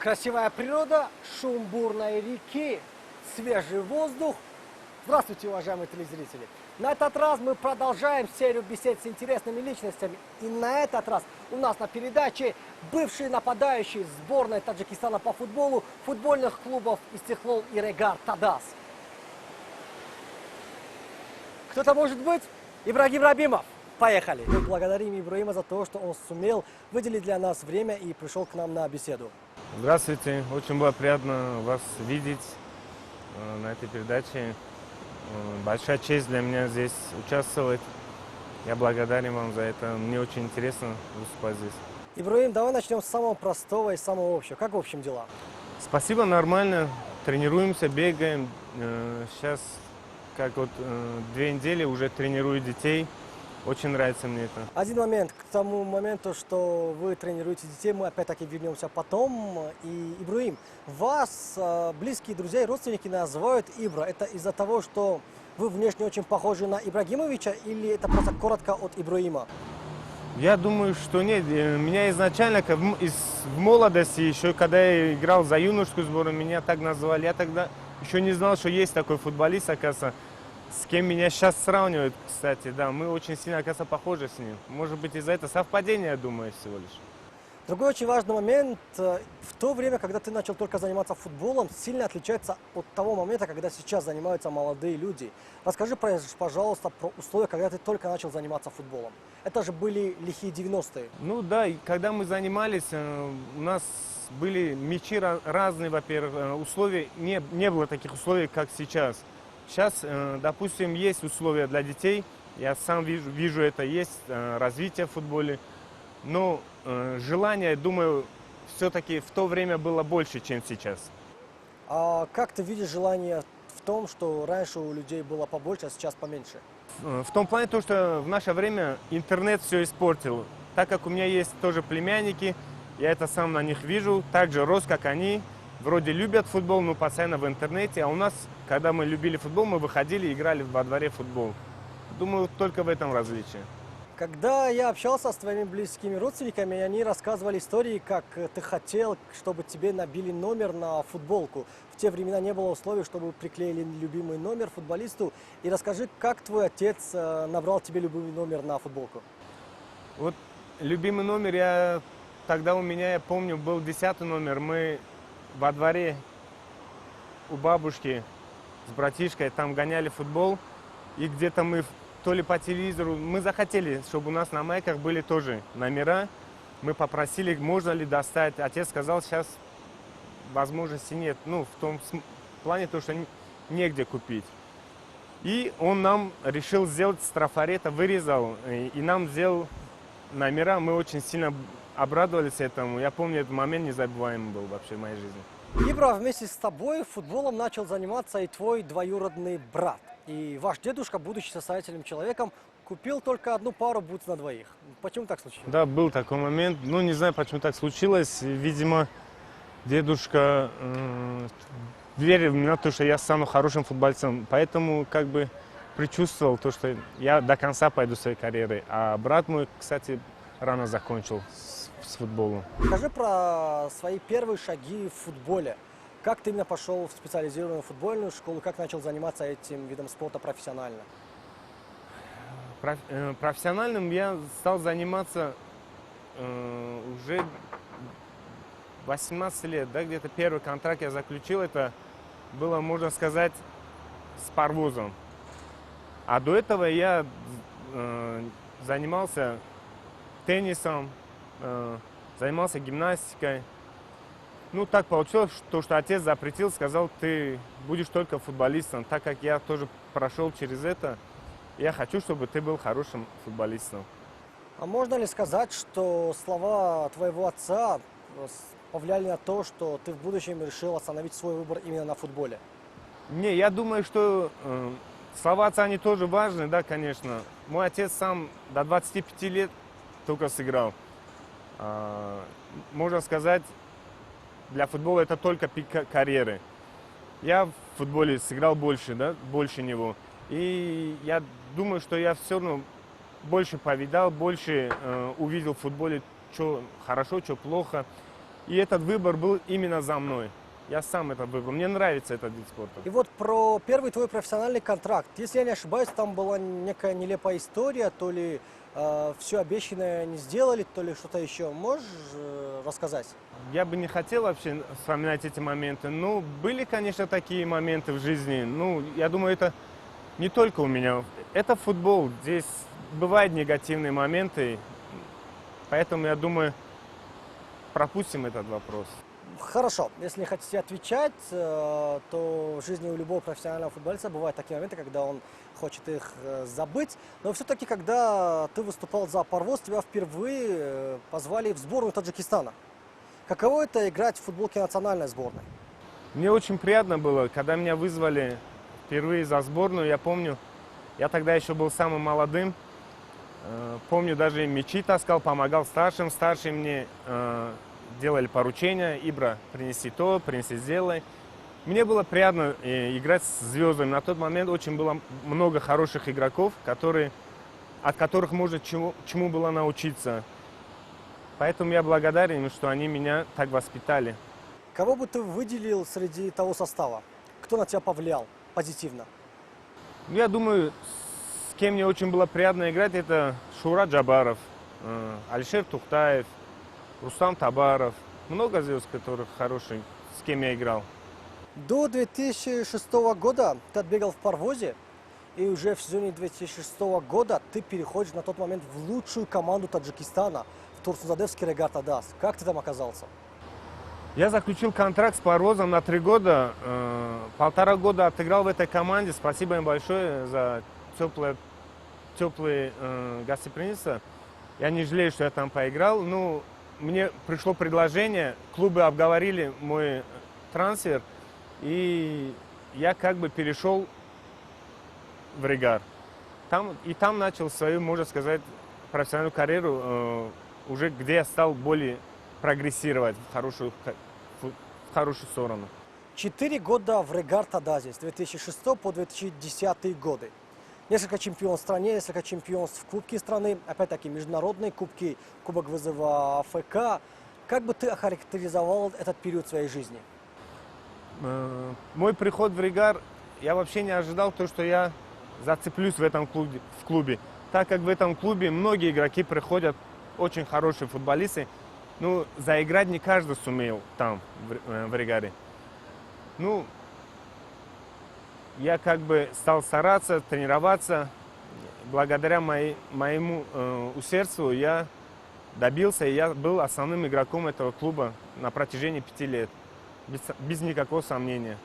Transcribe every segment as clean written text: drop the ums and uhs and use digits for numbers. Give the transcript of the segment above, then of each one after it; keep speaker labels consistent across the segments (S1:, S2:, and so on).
S1: Красивая природа, шум бурной реки, свежий воздух. Здравствуйте, уважаемые телезрители! На этот раз мы продолжаем серию бесед с интересными личностями. И на этот раз у нас на передаче бывший нападающий сборной Таджикистана по футболу футбольных клубов Истихлол и Регар Тадас. Кто это может быть? Ибрагим Рабимов. Поехали! Мы благодарим Ибрагима за то, что он сумел выделить для нас время и пришел к нам на беседу.
S2: Здравствуйте, очень было приятно вас видеть на этой передаче. Большая честь для меня здесь участвовать. Я благодарен вам за это. Мне очень интересно выступать здесь.
S1: Ибрагим, давай начнем с самого простого и самого общего. Как в общем дела?
S2: Спасибо, нормально. Тренируемся, бегаем. Сейчас, как вот 2 недели уже тренирую детей. Очень нравится мне это.
S1: Один момент. К тому моменту, что вы тренируете детей, мы опять-таки вернемся потом. И, Ибрагим, вас близкие друзья и родственники называют Ибра. Это из-за того, что вы внешне очень похожи на Ибрагимовича, или это просто коротко от Ибрагима?
S2: Я думаю, что нет. Меня изначально, в молодости, еще когда я играл за юношескую сборную, меня так называли. Я тогда еще не знал, что есть такой футболист, оказывается. С кем меня сейчас сравнивают, кстати, да, мы очень сильно, оказывается, похожи с ним. Может быть, из-за этого совпадения, я думаю, всего лишь.
S1: Другой очень важный момент. В то время, когда ты начал только заниматься футболом, сильно отличается от того момента, когда сейчас занимаются молодые люди. Расскажи, пожалуйста, про условия, когда ты только начал заниматься футболом. Это же были лихие 90-е.
S2: Ну да, и когда мы занимались, у нас были мячи разные, во-первых, условия, не было таких условий, как сейчас. Сейчас, допустим, есть условия для детей, я сам вижу это, есть развитие в футболе, но желание, думаю, все-таки в то время было больше, чем сейчас.
S1: А как ты видишь желание в том, что раньше у людей было побольше, а сейчас поменьше?
S2: В том плане, то, что в наше время интернет все испортил. Так как у меня есть тоже племянники, я это сам на них вижу, так же рос, как они. Вроде любят футбол, но постоянно в интернете. А у нас, когда мы любили футбол, мы выходили и играли во дворе в футбол. Думаю, только в этом различие.
S1: Когда я общался с твоими близкими родственниками, они рассказывали истории, как ты хотел, чтобы тебе набили номер на футболку. В те времена не было условий, чтобы приклеили любимый номер футболисту. И расскажи, как твой отец набрал тебе любимый номер на футболку?
S2: Вот любимый номер, тогда у меня, я помню, был 10 номер. Мы во дворе у бабушки с братишкой там гоняли футбол, и где-то мы то ли по телевизору, мы захотели, чтобы у нас на майках были тоже номера. Мы попросили, можно ли достать. Отец сказал, сейчас возможности нет. Ну, в том плане, то, что негде купить. И он нам решил сделать с трафарета, вырезал, и нам сделал номера. Мы очень сильно обрадовались этому. Я помню, этот момент незабываемый был вообще в моей жизни.
S1: Ибра, вместе с тобой футболом начал заниматься и твой двоюродный брат. И ваш дедушка, будучи состоятельным человеком, купил только одну пару бутс на двоих. Почему так случилось?
S2: Да, был такой момент. Ну, не знаю, почему так случилось. Видимо, дедушка верил в меня, то, что я стану хорошим футболистом. Поэтому как бы предчувствовал то, что я до конца пойду своей карьерой. А брат мой, кстати, рано закончил с футболом.
S1: Скажи про свои первые шаги в футболе. Как ты именно пошел в специализированную футбольную школу, как начал заниматься этим видом спорта профессионально?
S2: Профессиональным я стал заниматься уже 18 лет, да, где-то первый контракт я заключил, это было, можно сказать, с парвозом. А до этого я занимался теннисом, занимался гимнастикой. Ну, так получилось, что отец запретил, сказал, ты будешь только футболистом. Так как я тоже прошел через это, я хочу, чтобы ты был хорошим футболистом.
S1: А можно ли сказать, что слова твоего отца повлияли на то, что ты в будущем решил остановить свой выбор именно на футболе?
S2: Не, я думаю, что слова отца, они тоже важны, да, конечно. Мой отец сам до 25 лет только сыграл. Можно сказать, для футбола это только пик карьеры. Я в футболе сыграл больше, да, больше него. И я думаю, что я все равно больше повидал, больше увидел в футболе, что хорошо, что плохо. И этот выбор был именно за мной. Я сам это выбрал. Мне нравится этот вид спорта.
S1: И вот про первый твой профессиональный контракт. Если я не ошибаюсь, там была некая нелепая история, то ли все обещанное не сделали, то ли что-то еще. Можешь рассказать?
S2: Я бы не хотел вообще вспоминать эти моменты. Ну, были, конечно, такие моменты в жизни. Ну, я думаю, это не только у меня. Это футбол. Здесь бывают негативные моменты. Поэтому, я думаю, пропустим этот вопрос.
S1: Хорошо, если не хотите отвечать, то в жизни у любого профессионального футболиста бывают такие моменты, когда он хочет их забыть. Но все-таки, когда ты выступал за Парвоз, тебя впервые позвали в сборную Таджикистана. Каково это играть в футболке национальной сборной?
S2: Мне очень приятно было, когда меня вызвали впервые за сборную. Я помню, я тогда еще был самым молодым. Помню, даже мячи таскал, помогал старшим. Старшие мне делали поручения: Ибра, принеси то, принеси, сделай. Мне было приятно играть с звездами. На тот момент очень было много хороших игроков, от которых можно чему было научиться. Поэтому я благодарен им, что они меня так воспитали.
S1: Кого бы ты выделил среди того состава? Кто на тебя повлиял позитивно?
S2: Я думаю, с кем мне очень было приятно играть, это Шура Джабаров, Алишер Тухтаев, Рустам Табаров. Много звезд, которых хороших, с кем я играл.
S1: До 2006 года ты отбегал в Парвозе, и уже в сезоне 2006 года ты переходишь на тот момент в лучшую команду Таджикистана, в Турсунзадевский Регат Адас. Как ты там оказался?
S2: Я заключил контракт с Парвозом на 3 года. 1,5 года отыграл в этой команде. Спасибо им большое за теплые гостеприимства. Я не жалею, что я там поиграл. Ну, мне пришло предложение, клубы обговорили мой трансфер, и я как бы перешел в Регар. Там начал свою, можно сказать, профессиональную карьеру, уже где я стал более прогрессировать в хорошую сторону.
S1: 4 года в Регар Адазе с 2006 по 2010 годы. Несколько чемпионств в стране, несколько чемпионств в Кубке страны, опять-таки международные кубки, Кубок вызова АФК. Как бы ты охарактеризовал этот период своей жизни?
S2: Мой приход в Регар, я вообще не ожидал то, что я зацеплюсь в этом клубе. Так как в этом клубе многие игроки приходят, очень хорошие футболисты. Ну, заиграть не каждый сумел там, в Регаре. Ну, я как бы стал стараться, тренироваться. Благодаря моему усердству я добился, и я был основным игроком этого клуба на протяжении 5 лет. Без никакого сомнения.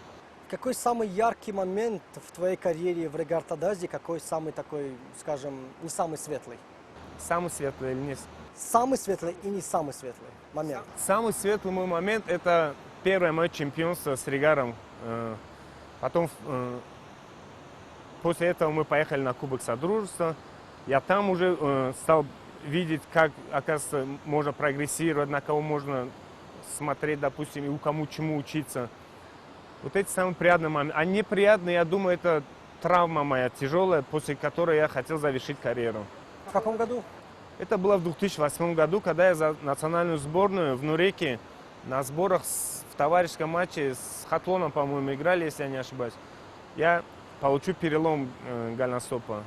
S1: Какой самый яркий момент в твоей карьере в Регар Адазе? Какой самый такой, скажем, не самый светлый?
S2: Самый светлый или не?
S1: Самый светлый и не самый светлый момент.
S2: Самый светлый мой момент – это первое мое чемпионство с Регаром. Потом, после этого мы поехали на Кубок Содружества. Я там уже стал видеть, как, оказывается, можно прогрессировать, на кого можно смотреть, допустим, и у кому чему учиться. Вот эти самые приятные моменты. А неприятные, я думаю, это травма моя тяжелая, после которой я хотел завершить карьеру.
S1: В каком году?
S2: Это было в 2008 году, когда я за национальную сборную в Нуреке на сборах в товарищеском матче с Хатлоном, по-моему, играли, если я не ошибаюсь. Я получу перелом голеностопа.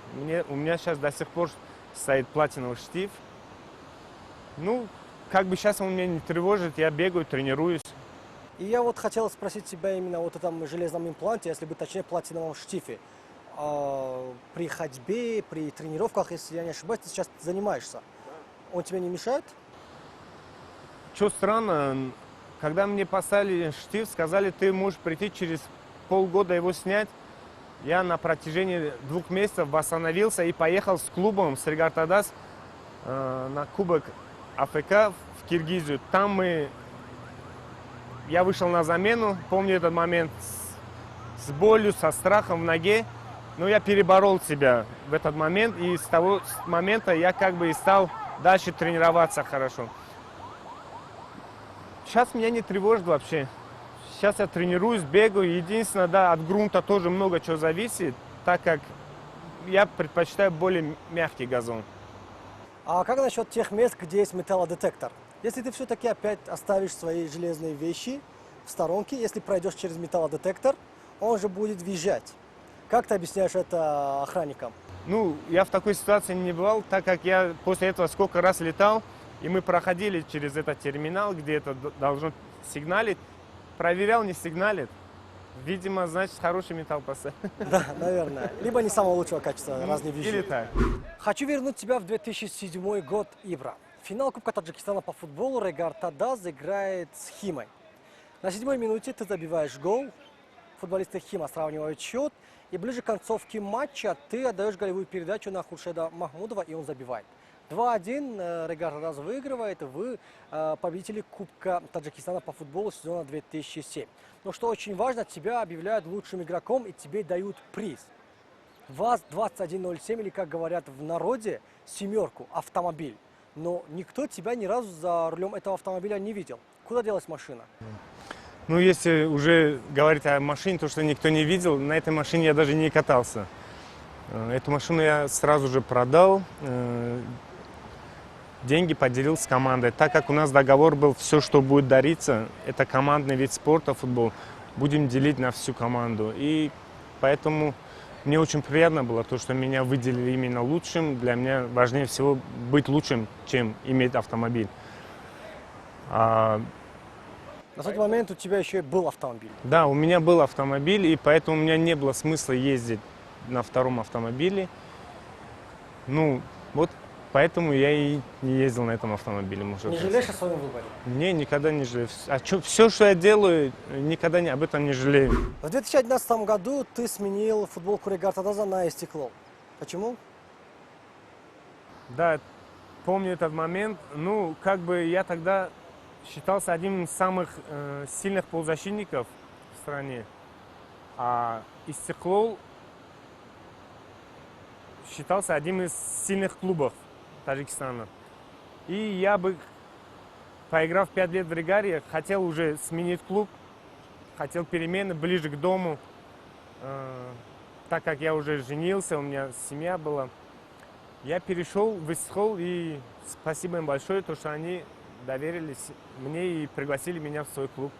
S2: У меня сейчас до сих пор стоит платиновый штиф. Ну, как бы сейчас он меня не тревожит, я бегаю, тренируюсь.
S1: И я вот хотел спросить тебя именно вот о этом железном импланте, если бы точнее платиновом штифе. При ходьбе, при тренировках, если я не ошибаюсь, ты сейчас занимаешься. Он тебе не мешает?
S2: Что странно, когда мне поставили штиф, сказали, ты можешь прийти через полгода его снять. Я на протяжении 2 месяцев восстановился и поехал с клубом, с Регар Адаз, на Кубок АФК в Киргизию. Там я вышел на замену, помню этот момент с болью, со страхом в ноге. Но я переборол себя в этот момент, и с того момента я как бы и стал дальше тренироваться хорошо. Сейчас меня не тревожит вообще. Сейчас я тренируюсь, бегаю. Единственное, да, от грунта тоже много чего зависит, так как я предпочитаю более мягкий газон.
S1: А как насчет тех мест, где есть металлодетектор? Если ты все-таки опять оставишь свои железные вещи в сторонке, если пройдешь через металлодетектор, он же будет визжать. Как ты объясняешь это охранникам?
S2: Ну, я в такой ситуации не бывал, так как я после этого сколько раз летал, и мы проходили через этот терминал, где это должно сигналить. Проверял, не сигналит. Видимо, значит, хороший металл поставил.
S1: Да, наверное. Либо не самого лучшего качества, раз не
S2: Или
S1: визжит.
S2: так.
S1: Хочу вернуть тебя в 2007 год, Ибра. Финал Кубка Таджикистана по футболу Регар Тадаз играет с Химой. На 7-й минуте ты забиваешь гол, футболисты Хима сравнивают счет, и ближе к концовке матча ты отдаешь голевую передачу на Хуршеда Махмудова, и он забивает. 2-1 Регар Тадаз выигрывает, вы победители Кубка Таджикистана по футболу сезона 2007. Но что очень важно, тебя объявляют лучшим игроком и тебе дают приз. ВАЗ-2107, или, как говорят в народе, семерку, автомобиль. Но никто тебя ни разу за рулем этого автомобиля не видел. Куда делась машина?
S2: Ну, если уже говорить о машине, то, что никто не видел, на этой машине я даже не катался. Эту машину я сразу же продал, деньги поделил с командой. Так как у нас договор был, все, что будет дариться, это командный вид спорта, футбол, будем делить на всю команду. И поэтому мне очень приятно было то, что меня выделили именно лучшим. Для меня важнее всего быть лучшим, чем иметь автомобиль.
S1: На тот момент у тебя еще и был автомобиль.
S2: Да, у меня был автомобиль, и поэтому у меня не было смысла ездить на втором автомобиле. Ну, вот поэтому я и не ездил на этом автомобиле.
S1: Не жалеешь о своем выборе?
S2: Не, никогда не жалею. Все, что я делаю, никогда об этом не жалею.
S1: В 2011 году ты сменил футболку Регар Тадаза на Истеклол. Почему?
S2: Да, помню этот момент. Ну, как бы я тогда считался одним из самых сильных полузащитников в стране. А Истеклол считался одним из сильных клубов Таджикистана. И я бы, поиграв 5 лет в Регаре, хотел уже сменить клуб, хотел перемены ближе к дому, так как я уже женился, у меня семья была. Я перешел в Истеклол, и спасибо им большое, то, что они доверились мне и пригласили меня в свой клуб.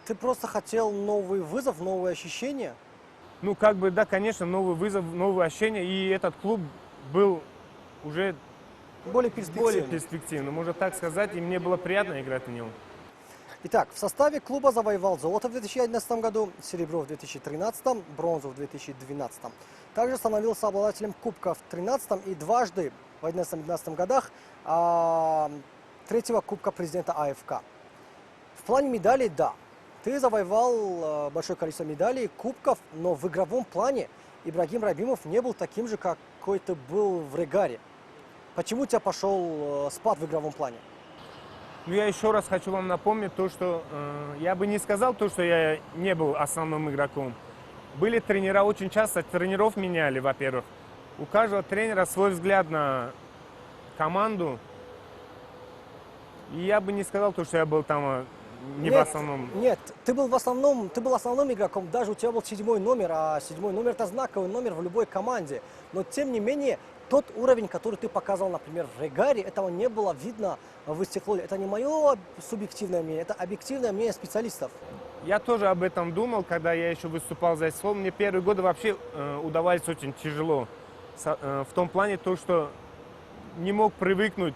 S1: Ты просто хотел новый вызов, новые ощущения?
S2: Ну, как бы, да, конечно, новый вызов, новые ощущения, и этот клуб был уже
S1: Более перспективный.
S2: перспективным, можно так сказать, и мне было приятно играть на нем.
S1: Итак, в составе клуба завоевал золото в 2011 году, серебро в 2013, бронзу в 2012. Также становился обладателем кубка в 2013 и дважды в 2011-2012 годах третьего кубка президента АФК. В плане медалей, да, ты завоевал большое количество медалей, кубков, но в игровом плане Ибрагим Рабимов не был таким же, какой ты был в Регаре. Почему у тебя пошел спад в игровом плане?
S2: Ну, я еще раз хочу вам напомнить то, что я бы не сказал то, что я не был основным игроком. Были тренера, очень часто тренеров меняли, во-первых. У каждого тренера свой взгляд на команду. И я бы не сказал то, что я был там не в основном.
S1: Нет, ты был основным игроком, даже у тебя был 7-й номер, а 7-й номер это знаковый номер в любой команде. Но тем не менее, тот уровень, который ты показал, например, в Регаре, этого не было видно в Истеклоле. Это не мое субъективное мнение, это объективное мнение специалистов.
S2: Я тоже об этом думал, когда я еще выступал за Истеклол. Мне первые годы вообще удавались очень тяжело. В том плане, то, что не мог привыкнуть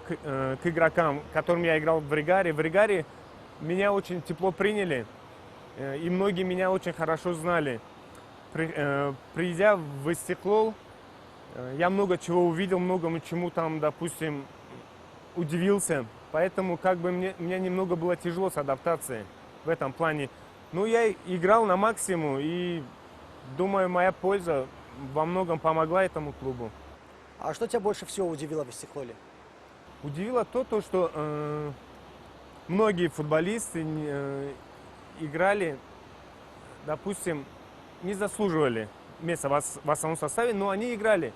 S2: к игрокам, которым я играл в Регаре. В Регаре меня очень тепло приняли, и многие меня очень хорошо знали. Придя в Истеклол, я много чего увидел, многому чему там, допустим, удивился. Поэтому как бы мне немного было тяжело с адаптацией в этом плане. Но я играл на максимум, и думаю, моя польза во многом помогла этому клубу.
S1: А что тебя больше всего удивило в Истеклоле?
S2: Удивило то, что многие футболисты играли, допустим, не заслуживали места в основном составе, но они играли.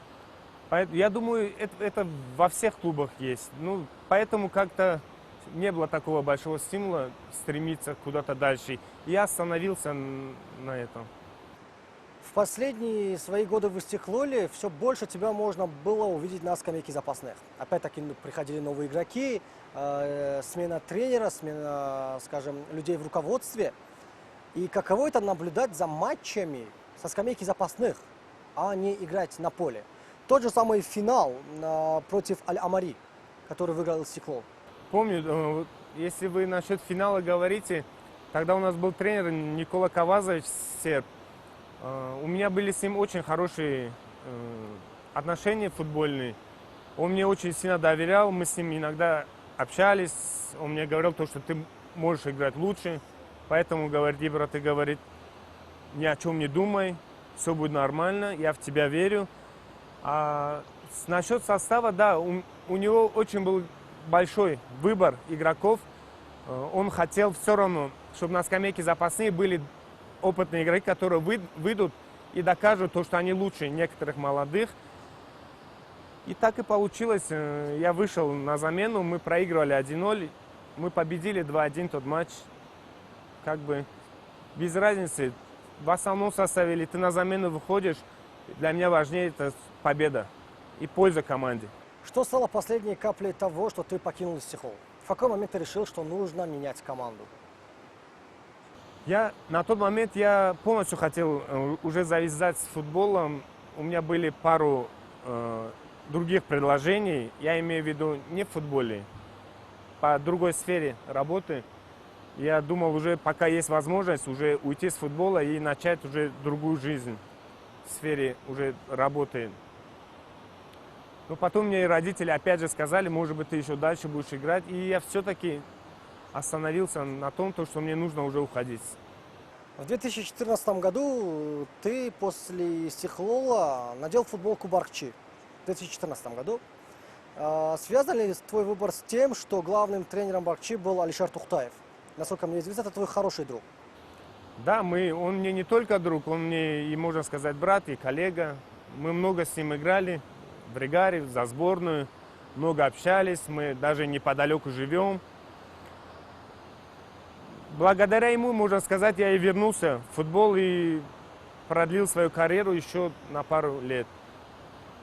S2: Я думаю, это во всех клубах есть. Ну, поэтому как-то не было такого большого стимула стремиться куда-то дальше. Я остановился на этом.
S1: В последние свои годы в Истеклоле все больше тебя можно было увидеть на скамейке запасных. Опять-таки приходили новые игроки, смена тренера, смена, скажем, людей в руководстве. И каково это наблюдать за матчами со скамейки запасных, а не играть на поле. Тот же самый финал против Аль-Амари, который выиграл Истеклол.
S2: Помню, если вы насчет финала говорите, тогда у нас был тренер Никола Кавазович, серб. У меня были с ним очень хорошие отношения футбольные. Он мне очень сильно доверял, мы с ним иногда общались. Он мне говорил, что ты можешь играть лучше. Поэтому, говорит, Ибра, ты, говорит, ни о чем не думай, все будет нормально, я в тебя верю. А насчет состава, да, у него очень был большой выбор игроков. Он хотел все равно, чтобы на скамейке запасных были опытные игроки, которые выйдут и докажут то, что они лучше некоторых молодых. И так и получилось. Я вышел на замену, мы проигрывали 1-0, мы победили 2-1 тот матч. Как бы без разницы, в основном составе или ты на замену выходишь, для меня важнее это победа и польза команде.
S1: Что стало последней каплей того, что ты покинул Истеклол? В какой момент ты решил, что нужно менять команду?
S2: На тот момент я полностью хотел уже завязать с футболом. У меня были пару других предложений. Я имею в виду не в футболе, по другой сфере работы. Я думал уже, пока есть возможность, уже уйти с футбола и начать уже другую жизнь в сфере уже работы. Но потом мне родители опять же сказали, может быть, ты еще дальше будешь играть. И я все-таки остановился на том, что мне нужно уже уходить.
S1: В 2014 году ты после Истеклола надел футболку Баркчи. В 2014 году. Связан ли твой выбор с тем, что главным тренером Баркчи был Алишер Тухтаев? Насколько мне известно, это твой хороший друг.
S2: Да, он мне не только друг, он мне, и можно сказать, брат и коллега. Мы много с ним играли в Ригаре, за сборную, много общались, мы даже неподалеку живем. Благодаря ему, можно сказать, я и вернулся в футбол и продлил свою карьеру еще на пару лет.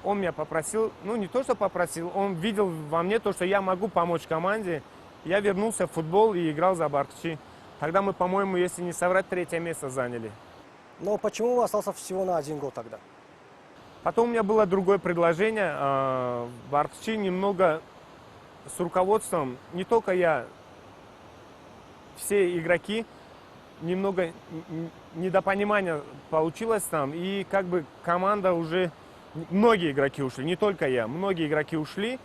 S2: Он меня попросил, не то что попросил, он видел во мне то, что я могу помочь команде. Я вернулся в футбол и играл за Баркчи. Тогда мы, по-моему, если не соврать, 3-е место заняли.
S1: Но почему остался всего на 1 год тогда?
S2: Потом у меня было другое предложение. В Баркчи немного с руководством, не только я, все игроки, немного недопонимания получилось там. И как бы команда уже, многие игроки ушли, не только я, многие игроки ушли.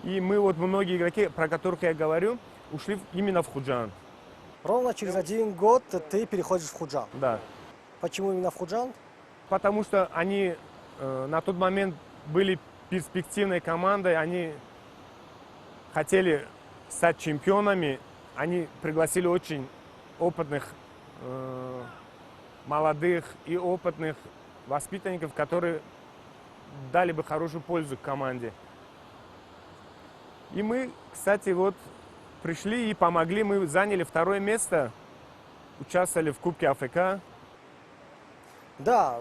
S2: И мы многие игроки, про которых я говорю, ушли именно в Худжан.
S1: Ровно через 1 год ты переходишь в Худжан.
S2: Да.
S1: Почему именно в Худжан?
S2: Потому что они на тот момент были перспективной командой, они хотели стать чемпионами, они пригласили очень опытных, молодых и опытных воспитанников, которые дали бы хорошую пользу команде. И мы, кстати, пришли и помогли, мы заняли 2-е место, участвовали в Кубке АФК.
S1: Да,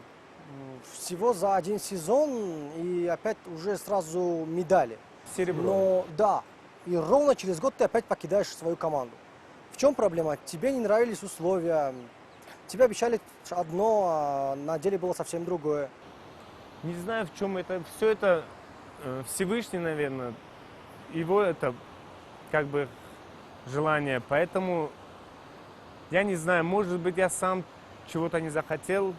S1: всего за 1 сезон и опять уже сразу медали.
S2: Серебро.
S1: Но да, и ровно через год ты опять покидаешь свою команду. В чем проблема? Тебе не нравились условия, тебе обещали одно, а на деле было совсем другое.
S2: Не знаю, в чем это. Все это Всевышний, наверное, его это как бы желание. Поэтому я не знаю, может быть, я сам чего-то не захотел.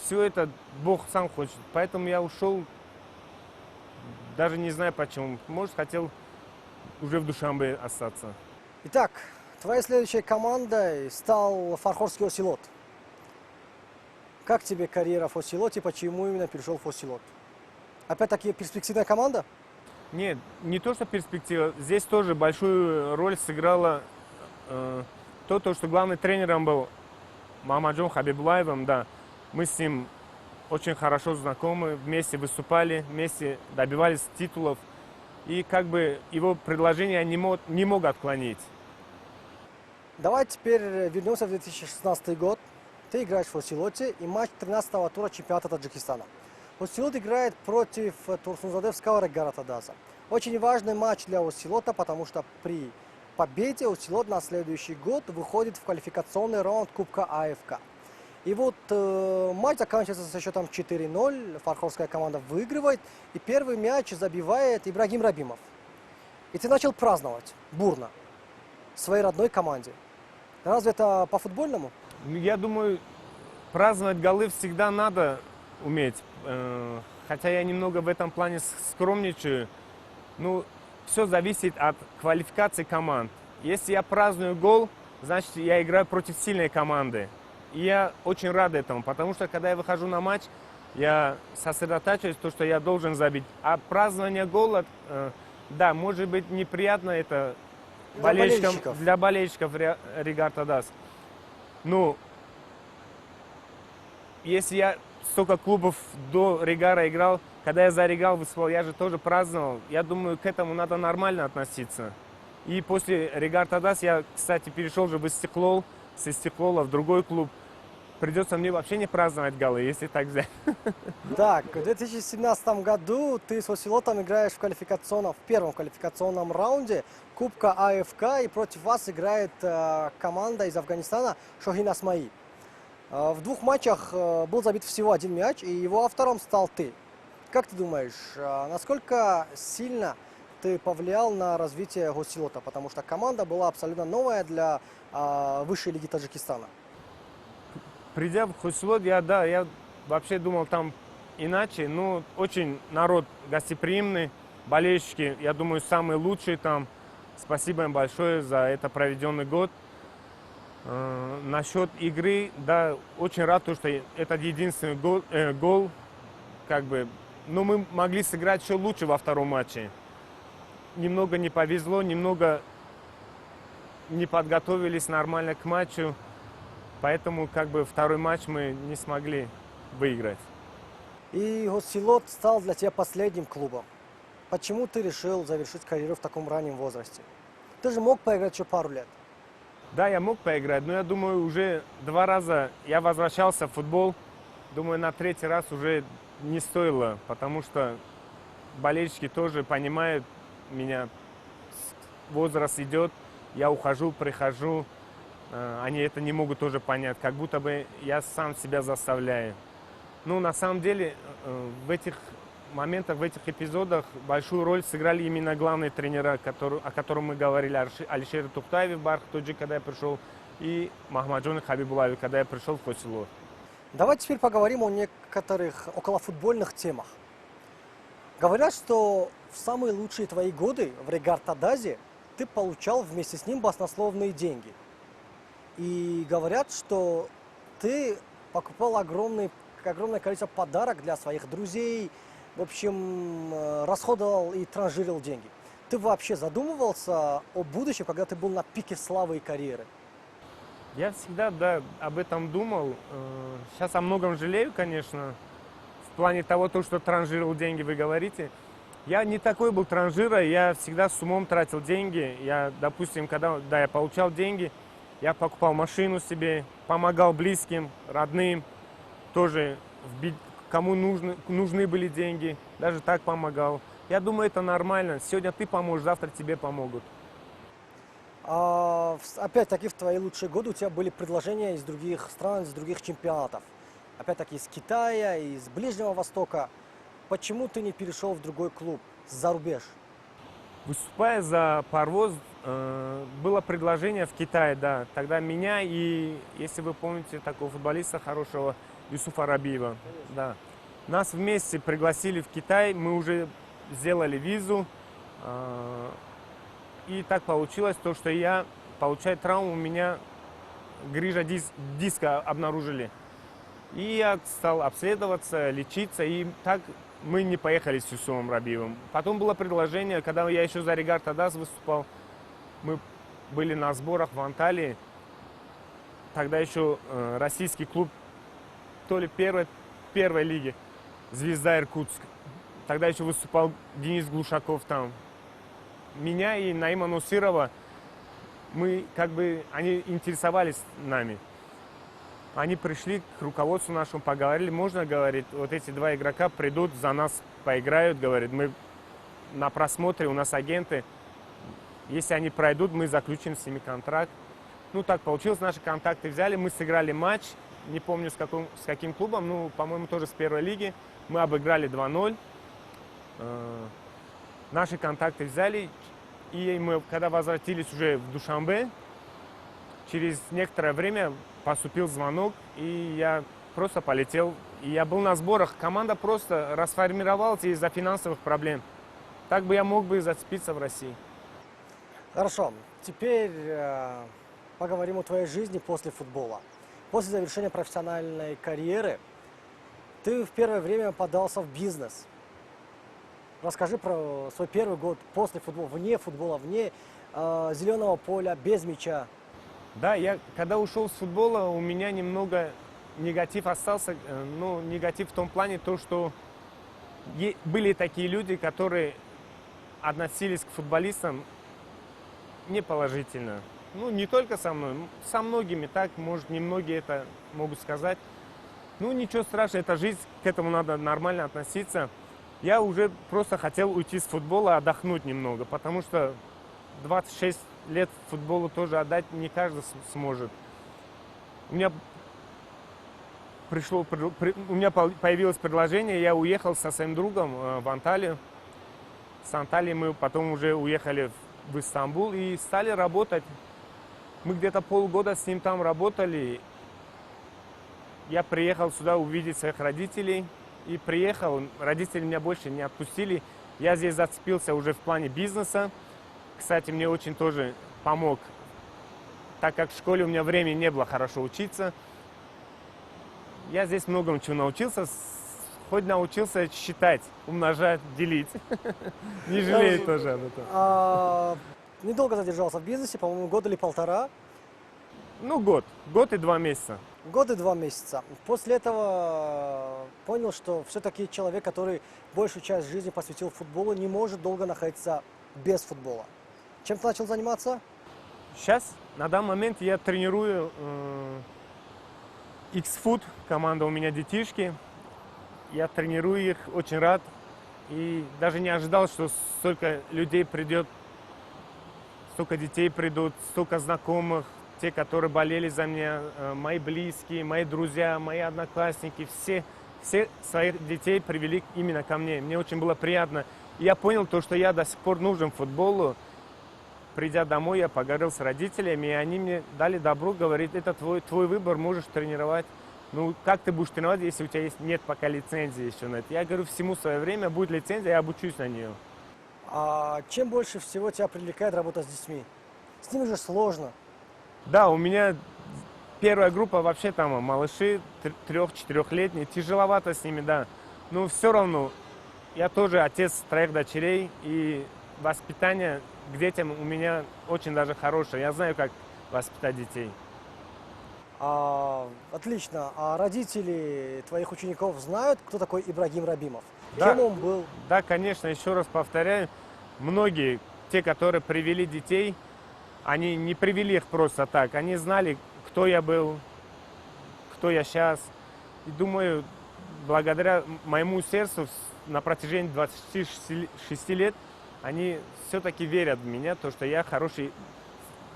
S2: Все это Бог сам хочет. Поэтому я ушел, даже не знаю почему. Может, хотел уже в Душанбе остаться.
S1: Итак, твоей следующей командой стал Фархорский Осилот. Как тебе карьера в Осилоте, почему именно перешел в Осилот? Опять-таки перспективная команда?
S2: Нет, не то, что перспектива. Здесь тоже большую роль сыграло то, что главным тренером был Мамаджон Хабибулаевым, да. Мы с ним очень хорошо знакомы, вместе выступали, вместе добивались титулов. И как бы его предложение я не мог отклонить.
S1: Давай теперь вернемся в 2016 год. Ты играешь в Осилоте и матч 13-го тура чемпионата Таджикистана. Осилот играет против Турсунзадевского Регаратадаза. Очень важный матч для Осилота, потому что при победе Осилот на следующий год выходит в квалификационный раунд Кубка АФК. И вот матч заканчивается со счетом 4-0, фархорская команда выигрывает, и первый мяч забивает Ибрагим Рабимов. И ты начал праздновать бурно своей родной команде. Разве это по-футбольному?
S2: Я думаю, праздновать голы всегда надо уметь. Хотя я немного в этом плане скромничаю. Ну, все зависит от квалификации команд. Если я праздную гол, значит, я играю против сильной команды. И я очень рад этому, потому что, когда я выхожу на матч, я сосредотачиваюсь, то, что я должен забить. А празднование гола, да, может быть неприятно это для болельщиков Регаратадаз. Ну, если я столько клубов до Регара играл, когда я за Регар выступал, я же тоже праздновал. Я думаю, к этому надо нормально относиться. И после Регаратадаз я, кстати, перешел же в Истиклол, с Истиклола в другой клуб. Придется мне вообще не праздновать голы, если так взять.
S1: Так, в 2017 году ты с Осилотом играешь в первом квалификационном раунде Кубка АФК, и против вас играет команда из Афганистана Шохин Асмаи. В двух матчах был забит всего один мяч, и его автором стал ты. Как ты думаешь, насколько сильно ты повлиял на развитие Осилота? Потому что команда была абсолютно новая для высшей лиги Таджикистана.
S2: Придя в Осилот, я вообще думал там иначе. Ну, очень народ гостеприимный, болельщики, я думаю, самые лучшие там. Спасибо им большое за это проведенный год. Насчет игры, да, очень рад, что это единственный гол, как бы. Но мы могли сыграть еще лучше во втором матче. Немного не повезло, немного не подготовились нормально к матчу. Поэтому как бы второй матч мы не смогли выиграть.
S1: И Осилот стал для тебя последним клубом. Почему ты решил завершить карьеру в таком раннем возрасте? Ты же мог поиграть еще пару лет.
S2: Да, я мог поиграть, но я думаю, уже 2 раза я возвращался в футбол. Думаю, на 3-й раз уже не стоило, потому что болельщики тоже понимают меня. Возраст идет, я ухожу, прихожу. Они это не могут тоже понять, как будто бы я сам себя заставляю. Ну, на самом деле, в этих моментах, в этих эпизодах большую роль сыграли именно главные тренера, о котором мы говорили, Алишер Тухтаев в Бархтоджи, когда я пришел, и Махмаджон Хабибулаев, когда я пришел в Осилот.
S1: Давай теперь поговорим о некоторых околофутбольных темах. Говорят, что в самые лучшие твои годы в Регаратадазе ты получал вместе с ним баснословные деньги. И говорят, что ты покупал огромное количество подарок для своих друзей, в общем, расходовал и транжирил деньги. Ты вообще задумывался о будущем, когда ты был на пике славы и карьеры?
S2: Я всегда, да, об этом думал. Сейчас о многом жалею, конечно, в плане того, что транжирил деньги, вы говорите. Я не такой был транжира, я всегда с умом тратил деньги. Я, допустим, когда я получал деньги, я покупал машину себе, помогал близким, родным, тоже кому нужны были деньги, даже так помогал. Я думаю, это нормально. Сегодня ты поможешь, завтра тебе помогут.
S1: Опять-таки, в твои лучшие годы у тебя были предложения из других стран, из других чемпионатов. Опять-таки, из Китая, из Ближнего Востока. Почему ты не перешел в другой клуб, за рубеж?
S2: Выступая за Парвоз, было предложение в Китае, да. Тогда меня и, если вы помните, такого футболиста хорошего, Юсуфа Рабиева. Да. Нас вместе пригласили в Китай, мы уже сделали визу. И так получилось, что я получаю травму, у меня грыжа диска обнаружили. И я стал обследоваться, лечиться, и так мы не поехали с Юсуфом Рабиевым. Потом было предложение, когда я еще за Регаратадаз выступал, мы были на сборах в Анталии. Тогда еще российский клуб, то ли первой лиги, Звезда Иркутск. Тогда еще выступал Денис Глушаков там. Меня и Наима Нусирова, они интересовались нами. Они пришли к руководству нашему, поговорили, можно, говорит, вот эти два игрока придут, за нас поиграют, говорит, мы на просмотре, у нас агенты, если они пройдут, мы заключим с ними контракт. Ну, так получилось, наши контакты взяли, мы сыграли матч, не помню с каким клубом, ну, по-моему, тоже с первой лиги, мы обыграли 2-0, наши контакты взяли, и мы, когда возвратились уже в Душанбе, через некоторое время поступил звонок, и я просто полетел. И я был на сборах. Команда просто расформировалась из-за финансовых проблем. Так бы я мог бы зацепиться в России.
S1: Хорошо, теперь поговорим о твоей жизни после футбола. После завершения профессиональной карьеры ты в первое время подался в бизнес. Расскажи про свой первый год после футбола, вне зеленого поля, без мяча.
S2: Да, я когда ушел с футбола, у меня немного негатив остался. Ну, негатив в том плане, то, что были такие люди, которые относились к футболистам неположительно. Ну, не только со мной, со многими так, может, немногие это могут сказать. Ну, ничего страшного, это жизнь, к этому надо нормально относиться. Я уже просто хотел уйти с футбола, отдохнуть немного, потому что 26 лет футболу тоже отдать не каждый сможет. У меня появилось предложение, я уехал со своим другом в Анталию. С Анталии мы потом уже уехали в Истамбул и стали работать. Мы где-то полгода с ним там работали. Я приехал сюда увидеть своих родителей. И приехал, родители меня больше не отпустили. Я здесь зацепился уже в плане бизнеса. Кстати, мне очень тоже помог, так как в школе у меня времени не было хорошо учиться. Я здесь многому чего научился, хоть научился считать, умножать, делить. Не жалею тоже об этом.
S1: Недолго задержался в бизнесе, по-моему, год или полтора.
S2: Ну, год и 2 месяца.
S1: Год и 2 месяца. После этого понял, что все-таки человек, который большую часть жизни посвятил футболу, не может долго находиться без футбола. Чем ты начал заниматься?
S2: Сейчас, на данный момент, я тренирую X-Food, команда у меня детишки. Я тренирую их, очень рад. И даже не ожидал, что столько людей придет, столько детей придут, столько знакомых. Те, которые болели за меня, мои близкие, мои друзья, мои одноклассники, все своих детей привели именно ко мне. Мне очень было приятно. И я понял то, что я до сих пор нужен футболу. Придя домой, я поговорил с родителями, и они мне дали добро, говорит, это твой выбор, можешь тренировать. Ну, как ты будешь тренировать, если у тебя нет пока лицензии еще на это? Я говорю, всему свое время, будет лицензия, я обучусь на нее.
S1: А чем больше всего тебя привлекает работа с детьми? С ними же сложно.
S2: Да, у меня первая группа вообще там малыши, 3-4-летние, тяжеловато с ними, да. Но все равно, я тоже отец 3 дочерей, и воспитание к детям у меня очень даже хорошее. Я знаю, как воспитать детей.
S1: Отлично. А родители твоих учеников знают, кто такой Ибрагим Рабимов?
S2: Да,
S1: Кем он был?
S2: Да, конечно, еще раз повторяю, многие, те, которые привели детей, они не привели их просто так. Они знали, кто я был, кто я сейчас. И думаю, благодаря моему сердцу на протяжении 26 лет они все-таки верят в меня, то, что я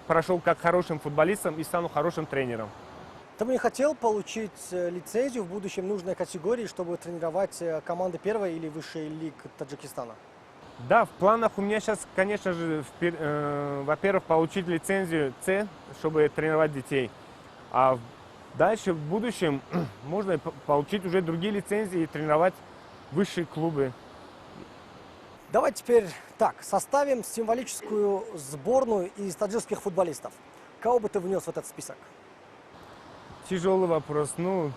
S2: прошел как хорошим футболистом и стану хорошим тренером.
S1: Ты бы не хотел получить лицензию в будущем нужной категории, чтобы тренировать команды первой или высшей лиг Таджикистана?
S2: Да, в планах у меня сейчас, конечно же, во-первых, получить лицензию С, чтобы тренировать детей. А дальше, в будущем, можно получить уже другие лицензии и тренировать высшие клубы.
S1: Давай теперь так, составим символическую сборную из таджикских футболистов. Кого бы ты внес в этот список?
S2: Тяжелый вопрос. Ну,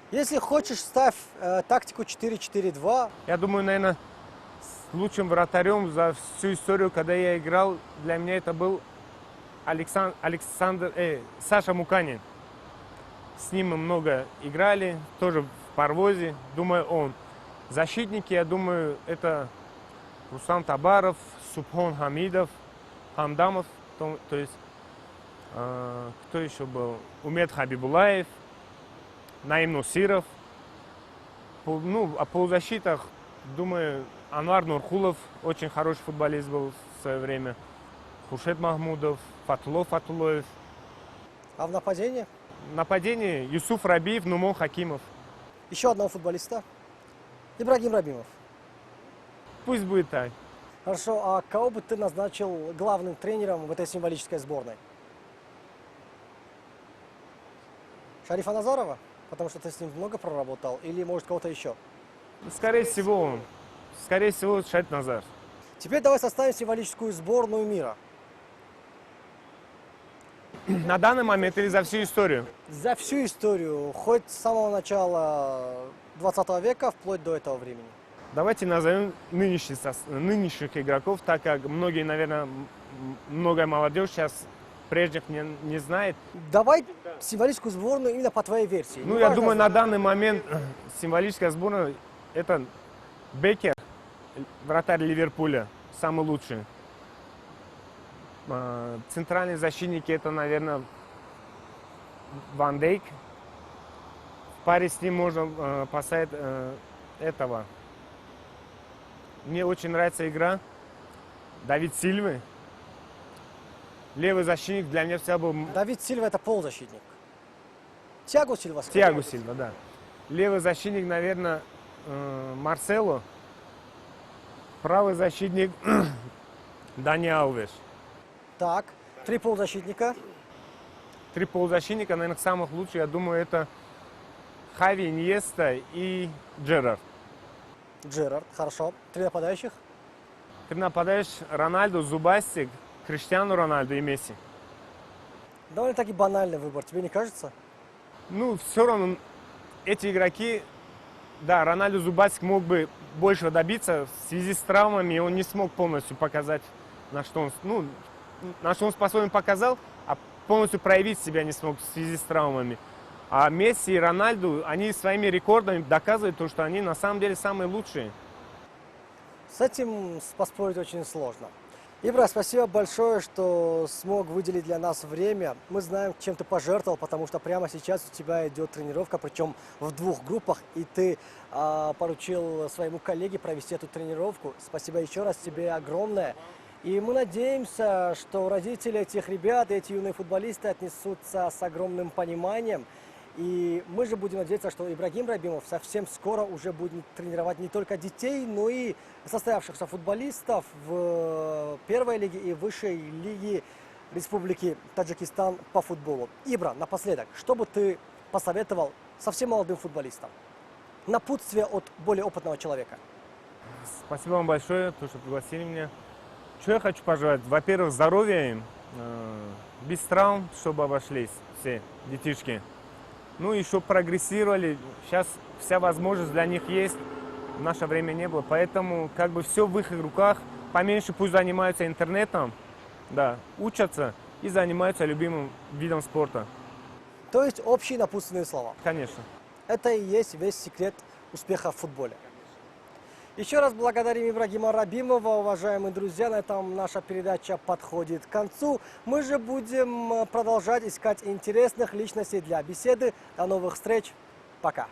S1: если хочешь, ставь тактику 4-4-2.
S2: Я думаю, наверное, лучшим вратарем за всю историю, когда я играл, для меня это был Саша Муканин. С ним мы много играли, тоже в Парвозе, думаю, он. Защитники, я думаю, это Рустам Табаров, Субхон Хамидов, Хамдамов, то есть, кто еще был? Умед Хабибулаев, Наим Нусиров. Ну, о полузащитах, думаю, Анвар Нурхулов, очень хороший футболист был в свое время. Хушет Махмудов, Фатулоев.
S1: А в нападении?
S2: В нападении Юсуф Рабиев, Нумон Хакимов.
S1: Еще одного футболиста. Ибрагим Рабимов.
S2: Пусть будет так.
S1: Хорошо, а кого бы ты назначил главным тренером в этой символической сборной? Шарифа Назарова? Потому что ты с ним много проработал? Или, может, кого-то еще?
S2: Скорее всего, Шариф Назар.
S1: Теперь давай составим символическую сборную мира.
S2: На данный момент или за всю историю?
S1: За всю историю, хоть с самого начала 20 века, вплоть до этого времени.
S2: Давайте назовем нынешних игроков, так как многие, наверное, многое молодежь сейчас прежних не знает.
S1: Давай символическую сборную именно по твоей версии.
S2: Ну, я думаю, на данный момент символическая сборная – это Беккер, вратарь Ливерпуля, самый лучший. Центральные защитники – это, наверное, Ван Дейк. В паре с ним можно поставить этого. Мне очень нравится игра Давид Сильвы. Левый защитник для меня всегда был...
S1: Давид Сильва – это полузащитник. Тиаго Сильва.
S2: Тиаго Сильва, да. Левый защитник, наверное, Марсело. Правый защитник Дани Алвеш.
S1: Так, три полузащитника.
S2: Три полузащитника, наверное, самых лучших, я думаю, это Хави, Иньеста и Джерард.
S1: Джерард, хорошо. Три нападающих.
S2: Ты нападаешь Рональду, Зубастик, Криштиану Рональду и Месси.
S1: Довольно-таки банальный выбор, тебе не кажется?
S2: Ну, все равно эти игроки, да, Рональду, Зубастик мог бы большего добиться в связи с травмами, он не смог полностью показать, на что он способен показал, а полностью проявить себя не смог в связи с травмами. А Месси и Рональду, они своими рекордами доказывают то, что они на самом деле самые лучшие.
S1: С этим поспорить очень сложно. Ибра, спасибо большое, что смог выделить для нас время. Мы знаем, чем ты пожертвовал, потому что прямо сейчас у тебя идет тренировка, причем в двух группах, и ты поручил своему коллеге провести эту тренировку. Спасибо еще раз тебе огромное. И мы надеемся, что родители этих ребят, эти юные футболисты отнесутся с огромным пониманием. И мы же будем надеяться, что Ибрагим Рабимов совсем скоро уже будет тренировать не только детей, но и состоявшихся футболистов в первой лиге и высшей лиге Республики Таджикистан по футболу. Ибра, напоследок, что бы ты посоветовал совсем молодым футболистам? Напутствие от более опытного человека.
S2: Спасибо вам большое, то, что пригласили меня. Что я хочу пожелать? Во-первых, здоровья им, без травм, чтобы обошлись все детишки. Ну и чтобы прогрессировали. Сейчас вся возможность для них есть. В наше время не было. Поэтому как бы все в их руках. Поменьше пусть занимаются интернетом, да, учатся и занимаются любимым видом спорта.
S1: То есть общие напутственные слова.
S2: Конечно.
S1: Это и есть весь секрет успеха в футболе. Еще раз благодарим Ибрагима Рабимова, уважаемые друзья. На этом наша передача подходит к концу. Мы же будем продолжать искать интересных личностей для беседы. До новых встреч. Пока.